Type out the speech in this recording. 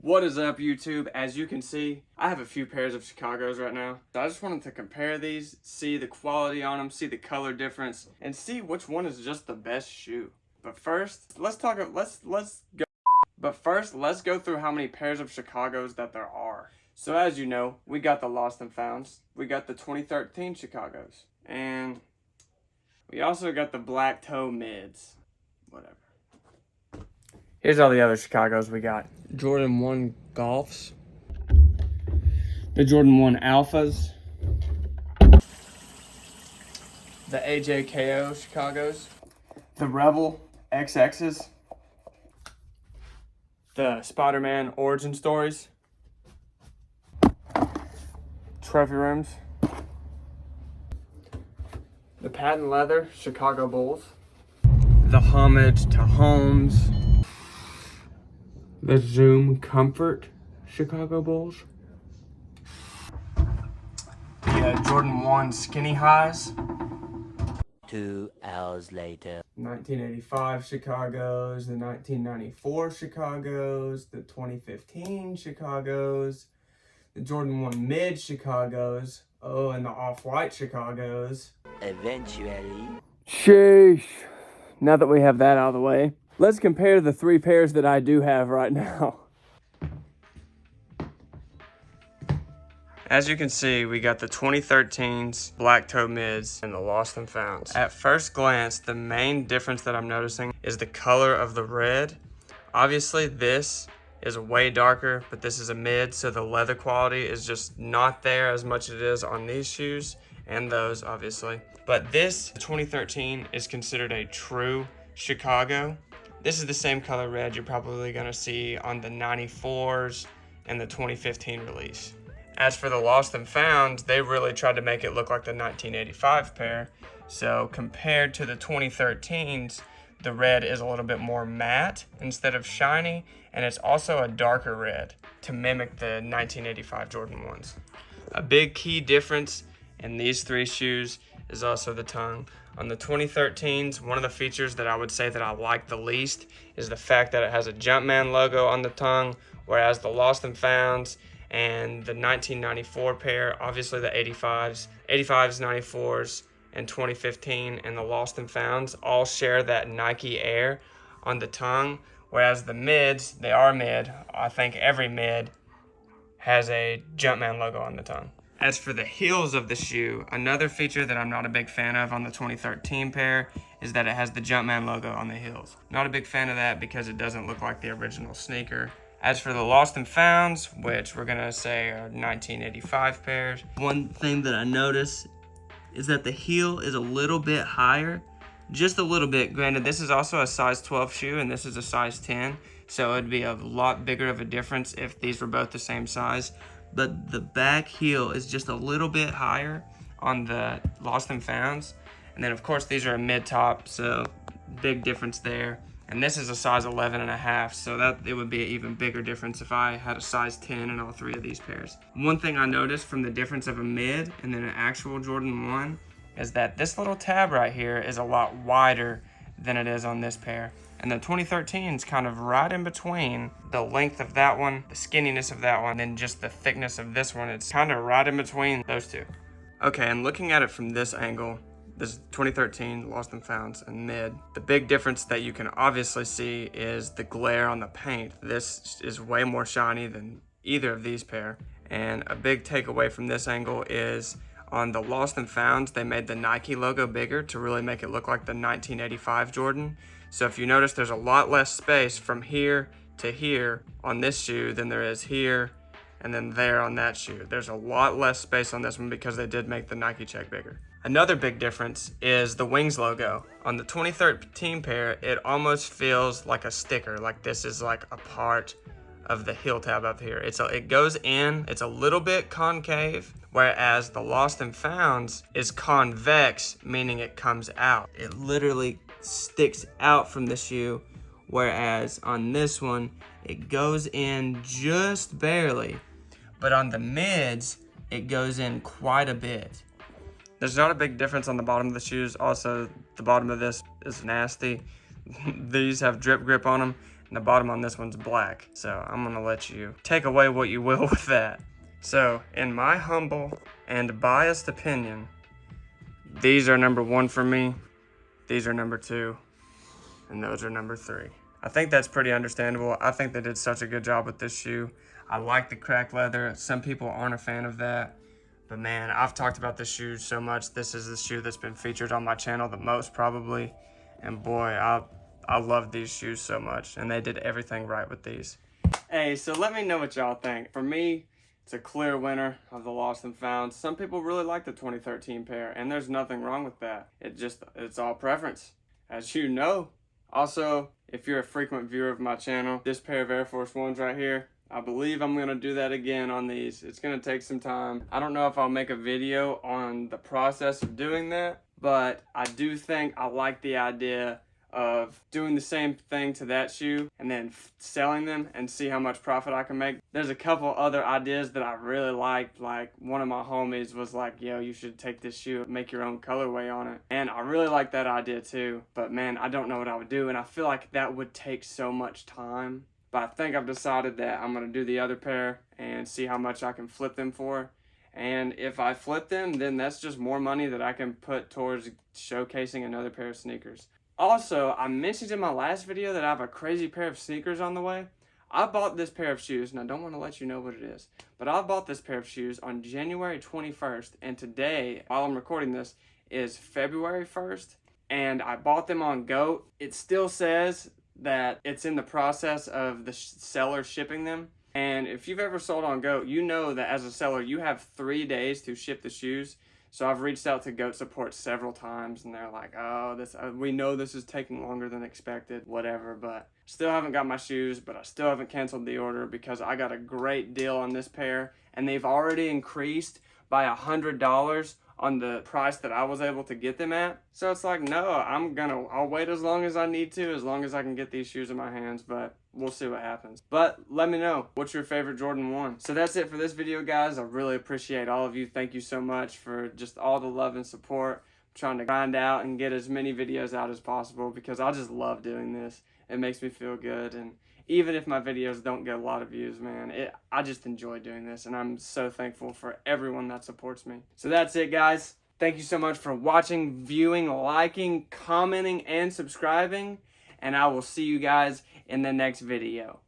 What is up, YouTube? As you can see, I have a few pairs of Chicago's right now. So I just wanted to compare these, see the quality on them, see the color difference, and see which one is just the best shoe. But first, let's go through how many pairs of Chicago's that there are. So as you know, we got the Lost and Founds. We got the 2013 Chicago's. And we also got the black toe mids. Whatever. Here's all the other Chicago's we got. Jordan 1 Golfs. The Jordan 1 Alphas. The AJKO Chicago's. The Rebel XX's. The Spider-Man Origin Stories. Trophy Rooms. The Patent Leather Chicago Bulls. The Homage to Holmes. The Zoom Comfort Chicago Bulls. The Jordan 1 Skinny Highs. 2 hours later. 1985 Chicago's, the 1994 Chicago's, the 2015 Chicago's, the Jordan 1 Mid Chicago's, and the Off-White Chicago's. Eventually. Sheesh. Now that we have that out of the way, let's compare the three pairs that I do have right now. As you can see, we got the 2013's Black Toe Mids and the Lost and Founds. At first glance, the main difference that I'm noticing is the color of the red. Obviously, this is way darker, but this is a mid, so the leather quality is just not there as much as it is on these shoes and those, obviously. But this 2013 is considered a true Chicago. This is the same color red you're probably gonna see on the 94s and the 2015 release. As for the Lost and Found, they really tried to make it look like the 1985 pair. So compared to the 2013s, the red is a little bit more matte instead of shiny, and it's also a darker red to mimic the 1985 Jordan 1s. A big key difference in these three shoes is also the tongue. On the 2013s, one of the features that I would say that I like the least is the fact that it has a Jumpman logo on the tongue, whereas the Lost and Founds and the 1994 pair, obviously the 85s, 94s, and 2015, and the Lost and Founds all share that Nike Air on the tongue, whereas the mids, they are mid. I think every mid has a Jumpman logo on the tongue. As for the heels of the shoe, another feature that I'm not a big fan of on the 2013 pair is that it has the Jumpman logo on the heels. Not a big fan of that because it doesn't look like the original sneaker. As for the Lost and Founds, which we're gonna say are 1985 pairs, one thing that I notice is that the heel is a little bit higher, just a little bit. Granted, this is also a size 12 shoe and this is a size 10, so it'd be a lot bigger of a difference if these were both the same size. But the back heel is just a little bit higher on the Lost and Founds. And then of course these are a mid top, so big difference there. And this is a size 11.5, so that it would be an even bigger difference if I had a size 10 in all three of these pairs. One thing I noticed from the difference of a mid and then an actual Jordan 1 is that this little tab right here is a lot wider than it is on this pair. And the 2013 is kind of right in between the length of that one, the skinniness of that one, and just the thickness of this one. It's kind of right in between those two. Okay, and looking at it from this angle, this 2013 Lost and Founds and mid, the big difference that you can obviously see is the glare on the paint. This is way more shiny than either of these pair. And a big takeaway from this angle is on the Lost and Founds, they made the Nike logo bigger to really make it look like the 1985 Jordan. So if you notice, there's a lot less space from here to here on this shoe than there is here and then there on that shoe. There's a lot less space on this one because they did make the Nike check bigger. Another big difference is the Wings logo. On the 2013 pair, it almost feels like a sticker, like this is like a part of the heel tab up here. It goes in, it's a little bit concave, whereas the Lost and Founds is convex, meaning it comes out. It literally sticks out from the shoe, whereas on this one, it goes in just barely, but on the mids, it goes in quite a bit. There's not a big difference on the bottom of the shoes. Also, the bottom of this is nasty. These have drip grip on them. And the bottom on this one's black. So I'm gonna let you take away what you will with that. So in my humble and biased opinion, these are number 1 for me. These are number 2. And those are number 3. I think that's pretty understandable. I think they did such a good job with this shoe. I like the cracked leather. Some people aren't a fan of that. But man, I've talked about this shoe so much. This is the shoe that's been featured on my channel the most probably. And boy, I love these shoes so much. And they did everything right with these. Hey, so let me know what y'all think. For me, it's a clear winner of the Lost and Found. Some people really like the 2013 pair, and there's nothing wrong with that. It's all preference, as you know. Also, if you're a frequent viewer of my channel, this pair of Air Force Ones right here, I believe I'm going to do that again on these. It's going to take some time. I don't know if I'll make a video on the process of doing that, but I do think I like the idea of doing the same thing to that shoe and then selling them and see how much profit I can make. There's a couple other ideas that I really liked. Like one of my homies was like, yo, you should take this shoe and make your own colorway on it. And I really like that idea too. But man, I don't know what I would do. And I feel like that would take so much time. But I think I've decided that I'm going to do the other pair and see how much I can flip them for. And if I flip them, then that's just more money that I can put towards showcasing another pair of sneakers. Also, I mentioned in my last video that I have a crazy pair of sneakers on the way. I bought this pair of shoes, and I don't want to let you know what it is, but I bought this pair of shoes on January 21st, and today, while I'm recording this, is February 1st, and I bought them on GOAT. It still says that it's in the process of the seller shipping them, and if you've ever sold on GOAT, you know that as a seller, you have 3 days to ship the shoes. So I've reached out to GOAT support several times, and they're like, oh, we know this is taking longer than expected, whatever, but still haven't got my shoes, but I still haven't canceled the order because I got a great deal on this pair, and they've already increased by $100 on the price that I was able to get them at. So it's like, no, I'll wait as long as I need to, as long as I can get these shoes in my hands, but we'll see what happens. But let me know, what's your favorite Jordan 1? So that's it for this video, guys. I really appreciate all of you. Thank you so much for just all the love and support. I'm trying to grind out and get as many videos out as possible because I just love doing this. It makes me feel good, and even if my videos don't get a lot of views, man, I just enjoy doing this, and I'm so thankful for everyone that supports me. So that's it, guys. Thank you so much for watching, viewing, liking, commenting, and subscribing, and I will see you guys in the next video.